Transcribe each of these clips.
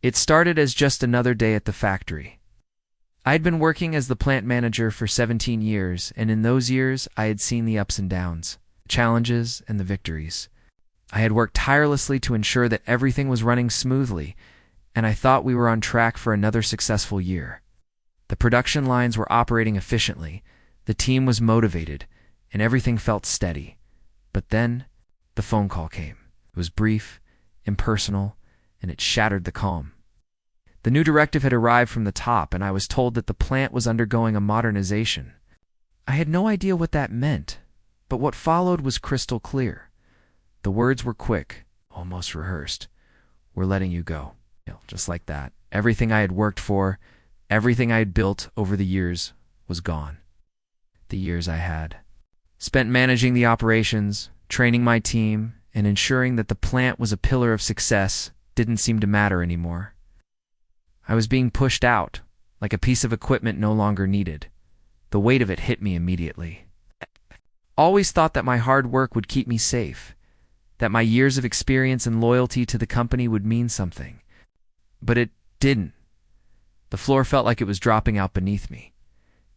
It started as just another day at the factory. I had been working as the plant manager for 17 years, and in those years I had seen the ups and downs, the challenges and the victories. I had worked tirelessly to ensure that everything was running smoothly, and I thought we were on track for another successful year. The production lines were operating efficiently, the team was motivated, and everything felt steady. But then, the phone call came. It was brief, impersonal, and it shattered the calm. The new directive had arrived from the top, and I was told that the plant was undergoing a modernization. I had no idea what that meant, but what followed was crystal clear. The words were quick, almost rehearsed. "We're letting you go." Just like that. Everything I had worked for, everything I had built over the years was gone. The years I had spent managing the operations, training my team, and ensuring that the plant was a pillar of success didn't seem to matter anymore. I was being pushed out, like a piece of equipment no longer needed. The weight of it hit me immediately. Always thought that my hard work would keep me safe, that my years of experience and loyalty to the company would mean something. But it didn't. The floor felt like it was dropping out beneath me,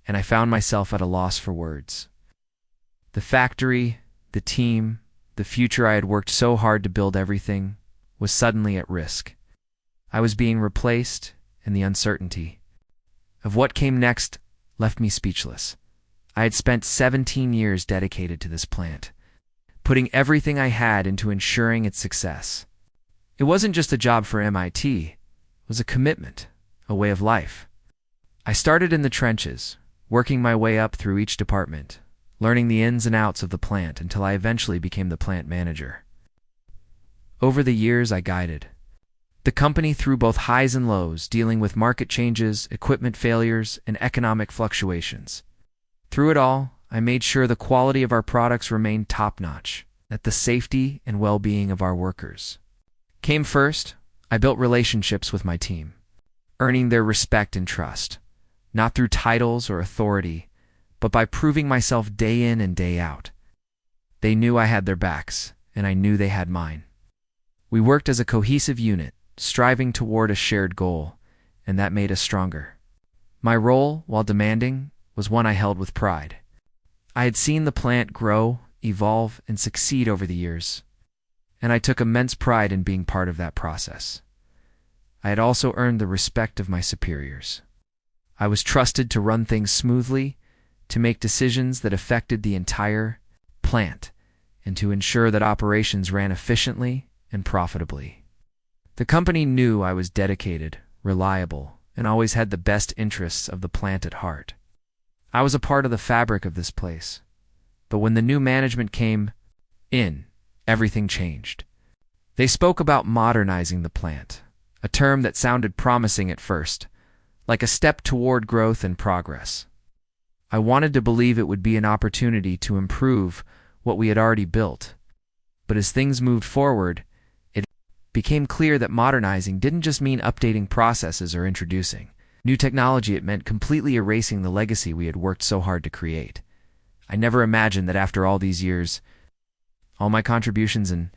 and I found myself at a loss for words. The factory, the team, the future I had worked so hard to build everything was suddenly at risk. I was being replaced, and the uncertainty of what came next left me speechless. I had spent 17 years dedicated to this plant, putting everything I had into ensuring its success. It wasn't just a job for MIT. It was a commitment, a way of life. I started in the trenches, working my way up through each department, learning the ins and outs of the plant until I eventually became the plant manager. Over the years, I guided the company through both highs and lows, dealing with market changes, equipment failures, and economic fluctuations. Through it all, I made sure the quality of our products remained top-notch, that the safety and well-being of our workers came first. I built relationships with my team, earning their respect and trust, not through titles or authority, but by proving myself day in and day out. They knew I had their backs, and I knew they had mine. We worked as a cohesive unit, striving toward a shared goal, and that made us stronger. My role, while demanding, was one I held with pride. I had seen the plant grow, evolve, and succeed over the years, and I took immense pride in being part of that process. I had also earned the respect of my superiors. I was trusted to run things smoothly, to make decisions that affected the entire plant, and to ensure that operations ran efficiently and profitably. The company knew I was dedicated, reliable, and always had the best interests of the plant at heart. I was a part of the fabric of this place. But when the new management came in, everything changed. They spoke about modernizing the plant, a term that sounded promising at first, like a step toward growth and progress. I wanted to believe it would be an opportunity to improve what we had already built. But as things moved forward, it became clear that modernizing didn't just mean updating processes or introducing new technology. It meant completely erasing the legacy we had worked so hard to create. I never imagined that after all these years, all my contributions and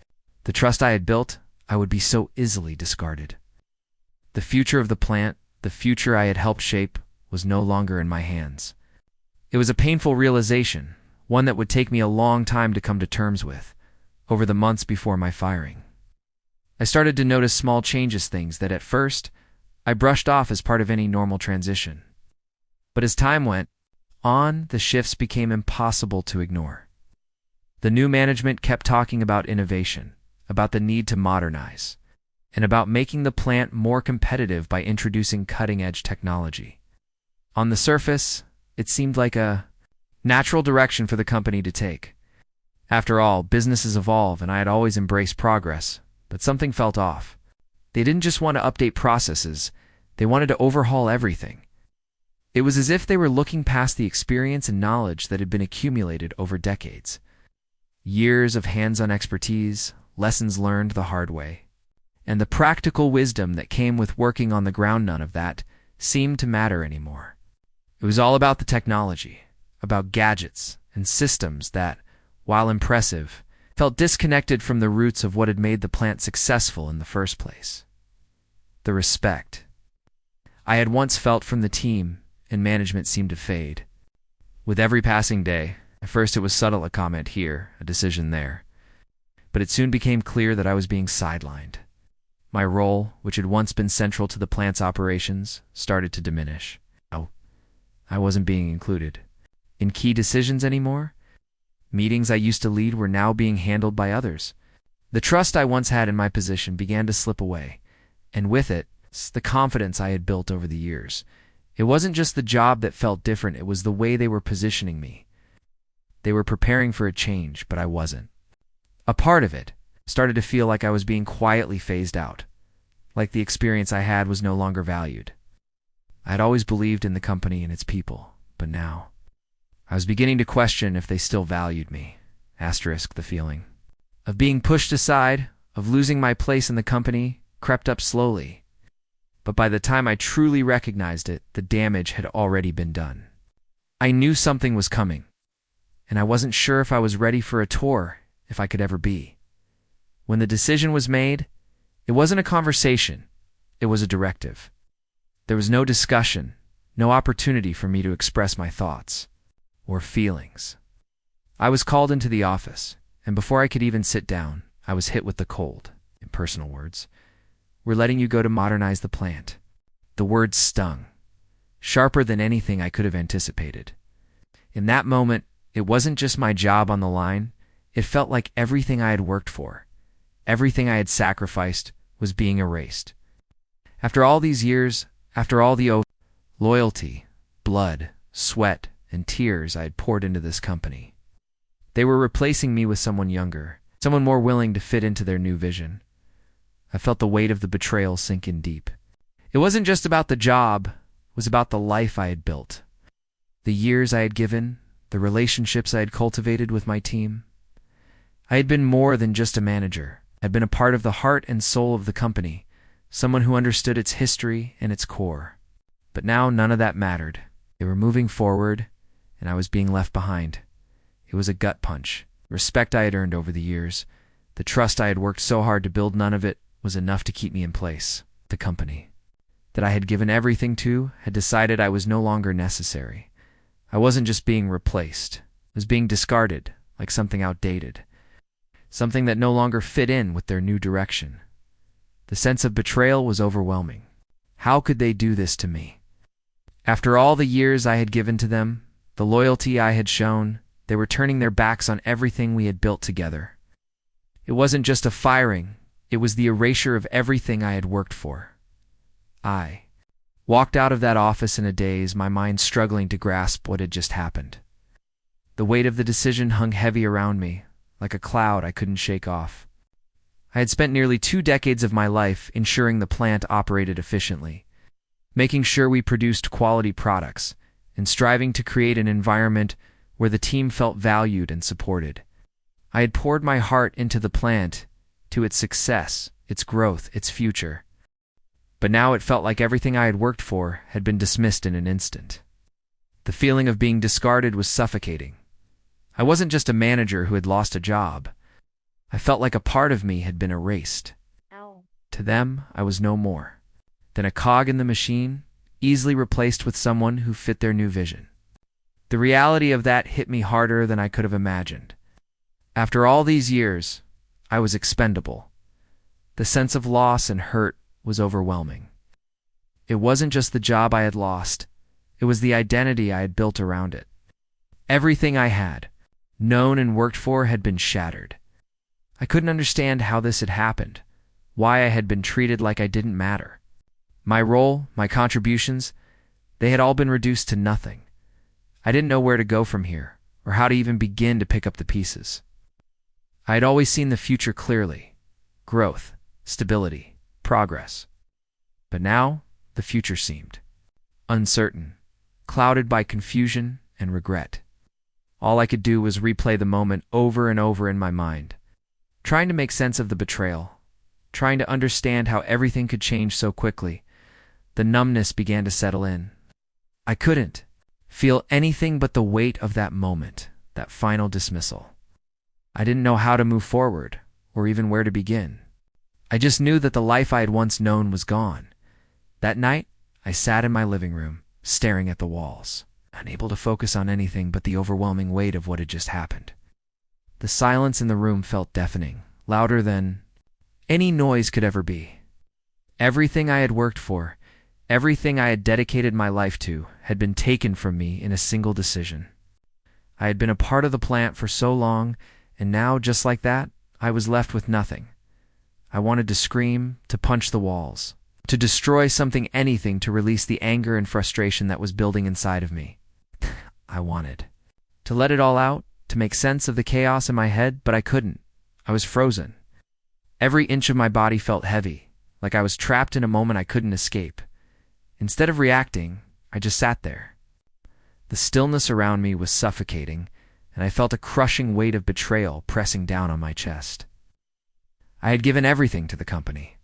the trust I had built, I would be so easily discarded. The future of the plant, the future I had helped shape, was no longer in my hands. It was a painful realization, one that would take me a long time to come to terms with, over the months before my firing. I started to notice small changes, things that at first I brushed off as part of any normal transition. But as time went on, the shifts became impossible to ignore. The new management kept talking about innovation, about the need to modernize, and about making the plant more competitive by introducing cutting-edge technology. On the surface, it seemed like a natural direction for the company to take. After all, businesses evolve, and I had always embraced progress, but something felt off. They didn't just want to update processes, they wanted to overhaul everything. It was as if they were looking past the experience and knowledge that had been accumulated over decades. Years of hands-on expertise, lessons learned the hard way, and the practical wisdom that came with working on the ground. None of that seemed to matter anymore. It was all about the technology, about gadgets and systems that, while impressive, felt disconnected from the roots of what had made the plant successful in the first place. the respect I had once felt from the team and management seemed to fade. With every passing day, at first it was subtle, a comment here, a decision there. But it soon became clear that I was being sidelined. My role, which had once been central to the plant's operations, started to diminish. I wasn't being included in key decisions anymore. Meetings I used to lead were now being handled by others. The trust I once had in my position began to slip away, and with it, the confidence I had built over the years. It wasn't just the job that felt different, it was the way they were positioning me. They were preparing for a change, but I wasn't. A part of it started to feel like I was being quietly phased out, like the experience I had was no longer valued. I had always believed in the company and its people, but now I was beginning to question if they still valued me. The feeling of being pushed aside, of losing my place in the company, crept up slowly. But by the time I truly recognized it, the damage had already been done. I knew something was coming, and I wasn't sure if I was ready for a tour, if I could ever be. When the decision was made, it wasn't a conversation, it was a directive. There was no discussion, no opportunity for me to express my thoughts or feelings. I was called into the office, and before I could even sit down, I was hit with the cold, in personal words. We're letting you go to modernize the plant. The words stung, sharper than anything I could have anticipated. In that moment, it wasn't just my job on the line, it felt like everything I had worked for, everything I had sacrificed, was being erased. After all these years, after all the loyalty, blood, sweat, and tears I had poured into this company, they were replacing me with someone younger, someone more willing to fit into their new vision. I felt the weight of the betrayal sink in deep. It wasn't just about the job, it was about the life I had built, the years I had given, the relationships I had cultivated with my team. I had been more than just a manager. I had been a part of the heart and soul of the company, someone who understood its history and its core. But now none of that mattered. They were moving forward, and I was being left behind. It was a gut punch. The respect I had earned over the years, the trust I had worked so hard to build, none of it was enough to keep me in place. The company that I had given everything to had decided I was no longer necessary. I wasn't just being replaced. I was being discarded, like something outdated, something that no longer fit in with their new direction. The sense of betrayal was overwhelming. How could they do this to me? After all the years I had given to them, the loyalty I had shown, they were turning their backs on everything we had built together. It wasn't just a firing, it was the erasure of everything I had worked for. I walked out of that office in a daze, my mind struggling to grasp what had just happened. The weight of the decision hung heavy around me, like a cloud I couldn't shake off. I had spent nearly 2 decades of my life ensuring the plant operated efficiently, making sure we produced quality products, and striving to create an environment where the team felt valued and supported. I had poured my heart into the plant, to its success, its growth, its future. But now it felt like everything I had worked for had been dismissed in an instant. The feeling of being discarded was suffocating. I wasn't just a manager who had lost a job. I felt like a part of me had been erased. Ow. To them, I was no more than a cog in the machine, easily replaced with someone who fit their new vision. The reality of that hit me harder than I could have imagined. After all these years, I was expendable. The sense of loss and hurt was overwhelming. It wasn't just the job I had lost, it was the identity I had built around it. Everything I had known and worked for had been shattered. I couldn't understand how this had happened, why I had been treated like I didn't matter. My role, my contributions, they had all been reduced to nothing. I didn't know where to go from here, or how to even begin to pick up the pieces. I had always seen the future clearly: growth, stability, progress. But now, the future seemed uncertain, clouded by confusion and regret. All I could do was replay the moment over and over in my mind, trying to make sense of the betrayal, trying to understand how everything could change so quickly. The numbness began to settle in. I couldn't feel anything but the weight of that moment, that final dismissal. I didn't know how to move forward, or even where to begin. I just knew that the life I had once known was gone. That night, I sat in my living room, staring at the walls, unable to focus on anything but the overwhelming weight of what had just happened. The silence in the room felt deafening, louder than any noise could ever be. Everything I had worked for, everything I had dedicated my life to, had been taken from me in a single decision. I had been a part of the plant for so long, and now, just like that, I was left with nothing. I wanted to scream, to punch the walls, to destroy something, anything to release the anger and frustration that was building inside of me. I wanted to let it all out, to make sense of the chaos in my head, but I couldn't. I was frozen. Every inch of my body felt heavy, like I was trapped in a moment I couldn't escape. Instead of reacting, I just sat there. The stillness around me was suffocating, and I felt a crushing weight of betrayal pressing down on my chest. I had given everything to the company.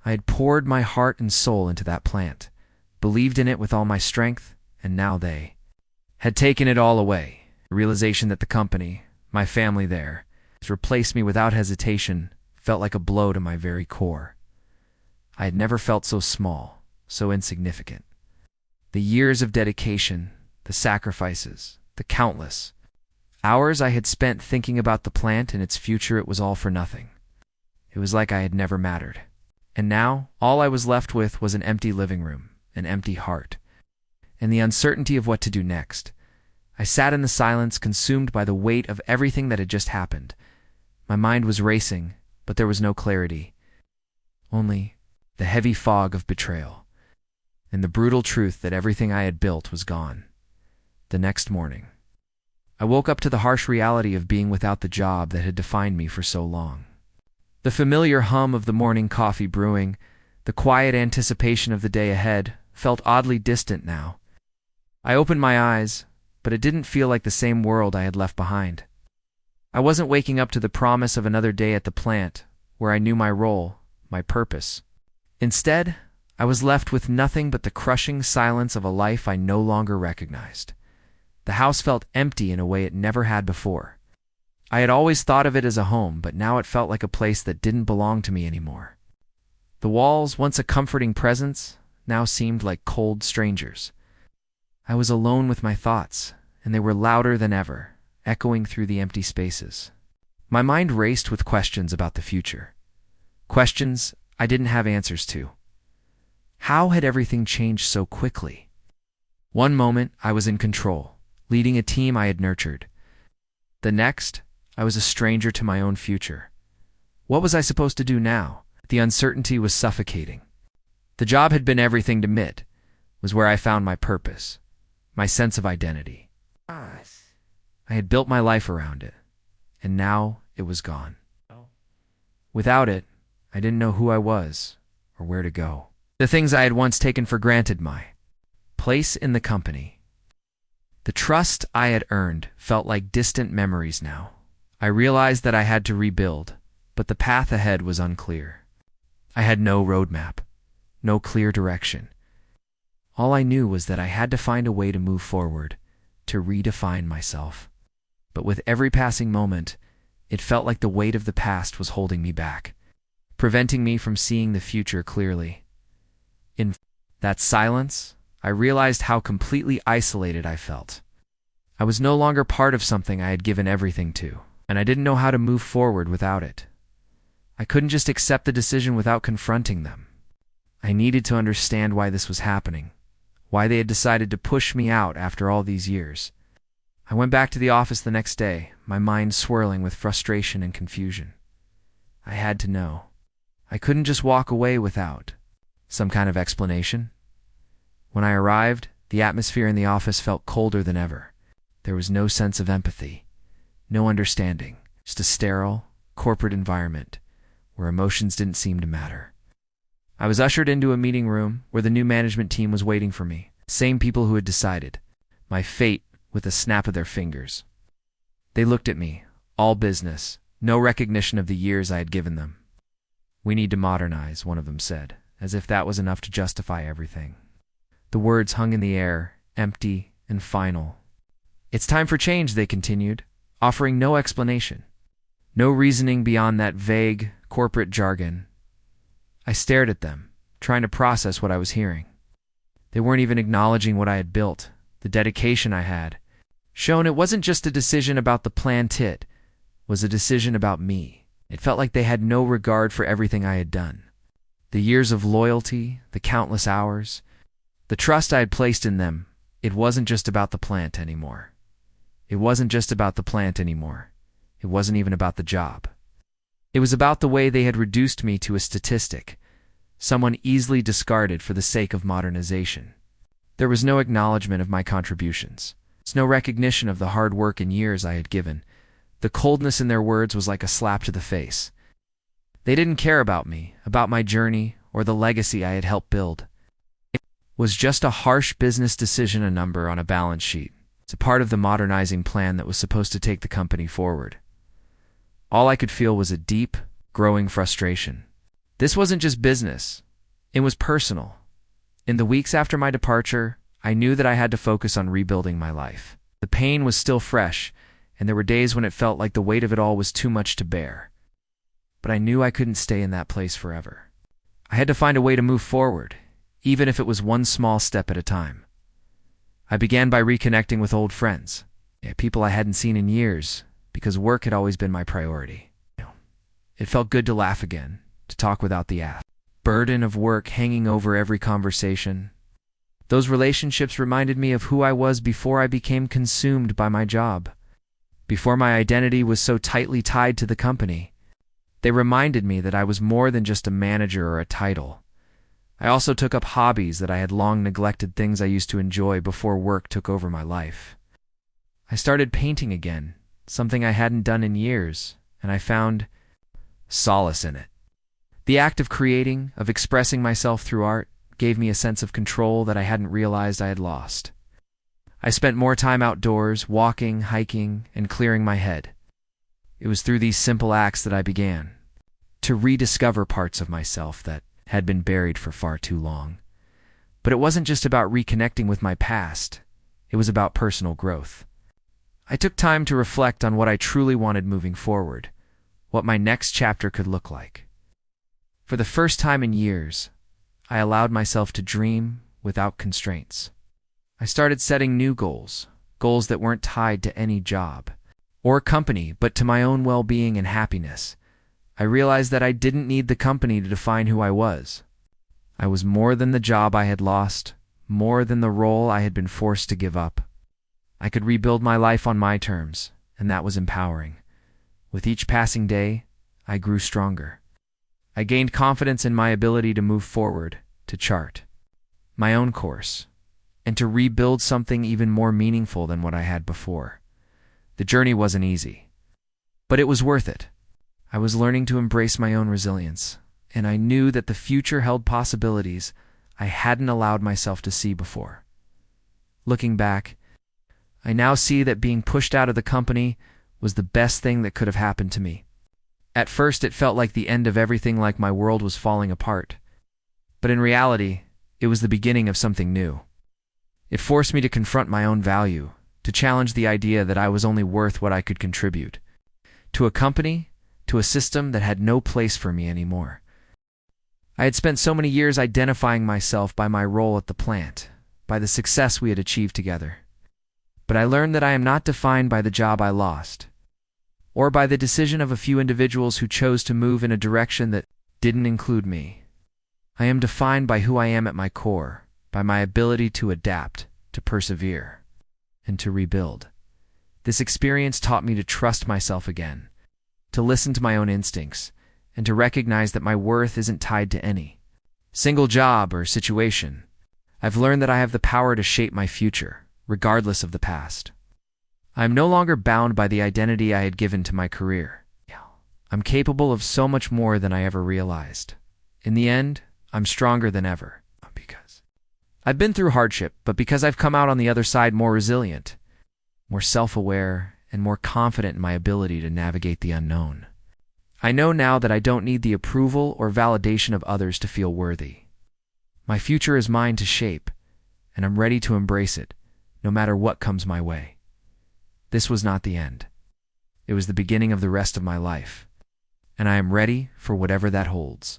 I had poured my heart and soul into that plant, believed in it with all my strength, and now they had taken it all away. The realization that the company, my family there, has replaced me without hesitation felt like a blow to my very core. I had never felt so small, so insignificant. The years of dedication, the sacrifices, the countless hours I had spent thinking about the plant and its future, it was all for nothing. It was like I had never mattered. And now, all I was left with was an empty living room, an empty heart, and the uncertainty of what to do next. I sat in the silence, consumed by the weight of everything that had just happened. My mind was racing, but there was no clarity. Only the heavy fog of betrayal, and the brutal truth that everything I had built was gone. The next morning, I woke up to the harsh reality of being without the job that had defined me for so long. The familiar hum of the morning coffee brewing, the quiet anticipation of the day ahead, felt oddly distant now. I opened my eyes, but it didn't feel like the same world I had left behind. I wasn't waking up to the promise of another day at the plant, where I knew my role, my purpose. Instead, I was left with nothing but the crushing silence of a life I no longer recognized. The house felt empty in a way it never had before. I had always thought of it as a home, but now it felt like a place that didn't belong to me anymore. The walls, once a comforting presence, now seemed like cold strangers. I was alone with my thoughts, and they were louder than ever, echoing through the empty spaces. My mind raced with questions about the future. Questions I didn't have answers to. How had everything changed so quickly? One moment, I was in control, leading a team I had nurtured. The next, I was a stranger to my own future. What was I supposed to do now? The uncertainty was suffocating. The job had been everything to me, was where I found my purpose, my sense of identity. I had built my life around it, and now it was gone. Without it, I didn't know who I was or where to go. The things I had once taken for granted, my place in the company, the trust I had earned, felt like distant memories now. I realized that I had to rebuild, but the path ahead was unclear. I had no roadmap, no clear direction. All I knew was that I had to find a way to move forward, to redefine myself. But with every passing moment, it felt like the weight of the past was holding me back, preventing me from seeing the future clearly. In that silence, I realized how completely isolated I felt. I was no longer part of something I had given everything to, and I didn't know how to move forward without it. I couldn't just accept the decision without confronting them. I needed to understand why this was happening, why they had decided to push me out after all these years. I went back to the office the next day, my mind swirling with frustration and confusion. I had to know. I couldn't just walk away without some kind of explanation. When I arrived, the atmosphere in the office felt colder than ever. There was no sense of empathy, no understanding, just a sterile, corporate environment where emotions didn't seem to matter. I was ushered into a meeting room where the new management team was waiting for me, same people who had decided my fate with a snap of their fingers. They looked at me, all business, no recognition of the years I had given them. "We need to modernize," one of them said, as if that was enough to justify everything. The words hung in the air, empty and final. "It's time for change," they continued, offering no explanation, no reasoning beyond that vague, corporate jargon. I stared at them, trying to process what I was hearing. They weren't even acknowledging what I had built, the dedication I had. Shown it wasn't just a decision about the plant, it was a decision about me. It felt like they had no regard for everything I had done. The years of loyalty, the countless hours, the trust I had placed in them. It wasn't just about the plant anymore. It wasn't just about the plant anymore. It wasn't even about the job. It was about the way they had reduced me to a statistic, someone easily discarded for the sake of modernization. There was no acknowledgement of my contributions. There's no recognition of the hard work and years I had given. The coldness in their words was like a slap to the face. They didn't care about me, about my journey, or the legacy I had helped build. It was just a harsh business decision, a number on a balance sheet. It's a part of the modernizing plan that was supposed to take the company forward. All I could feel was a deep, growing frustration. This wasn't just business. It was personal. In the weeks after my departure, I knew that I had to focus on rebuilding my life. The pain was still fresh, and there were days when it felt like the weight of it all was too much to bear. But I knew I couldn't stay in that place forever. I had to find a way to move forward, even if it was one small step at a time. I began by reconnecting with old friends, people I hadn't seen in years, because work had always been my priority. It felt good to laugh again, to talk without the burden of work hanging over every conversation. Those relationships reminded me of who I was before I became consumed by my job, before my identity was so tightly tied to the company. They reminded me that I was more than just a manager or a title. I also took up hobbies that I had long neglected, things I used to enjoy before work took over my life. I started painting again, something I hadn't done in years, and I found solace in it. The act of creating, of expressing myself through art, gave me a sense of control that I hadn't realized I had lost. I spent more time outdoors, walking, hiking, and clearing my head. It was through these simple acts that I began to rediscover parts of myself that had been buried for far too long. But it wasn't just about reconnecting with my past. It was about personal growth. I took time to reflect on what I truly wanted moving forward, what my next chapter could look like. For the first time in years, I allowed myself to dream without constraints. I started setting new goals, goals that weren't tied to any job or company, but to my own well-being and happiness. I realized that I didn't need the company to define who I was. I was more than the job I had lost, more than the role I had been forced to give up. I could rebuild my life on my terms, and that was empowering. With each passing day, I grew stronger. I gained confidence in my ability to move forward, to chart my own course, and to rebuild something even more meaningful than what I had before. The journey wasn't easy, but it was worth it. I was learning to embrace my own resilience, and I knew that the future held possibilities I hadn't allowed myself to see before. Looking back, I now see that being pushed out of the company was the best thing that could have happened to me. At first, it felt like the end of everything, like my world was falling apart. But in reality, it was the beginning of something new. It forced me to confront my own value, to challenge the idea that I was only worth what I could contribute to a company, to a system that had no place for me anymore. I had spent so many years identifying myself by my role at the plant, by the success we had achieved together. But I learned that I am not defined by the job I lost, or by the decision of a few individuals who chose to move in a direction that didn't include me. I am defined by who I am at my core, by my ability to adapt, to persevere, and to rebuild. This experience taught me to trust myself again, to listen to my own instincts, and to recognize that my worth isn't tied to any single job or situation. I've learned that I have the power to shape my future, regardless of the past. I am no longer bound by the identity I had given to my career. I'm capable of so much more than I ever realized. In the end, I'm stronger than ever. Because I've been through hardship, but because I've come out on the other side more resilient, more self-aware, and more confident in my ability to navigate the unknown. I know now that I don't need the approval or validation of others to feel worthy. My future is mine to shape, and I'm ready to embrace it, no matter what comes my way. This was not the end. It was the beginning of the rest of my life, and I am ready for whatever that holds.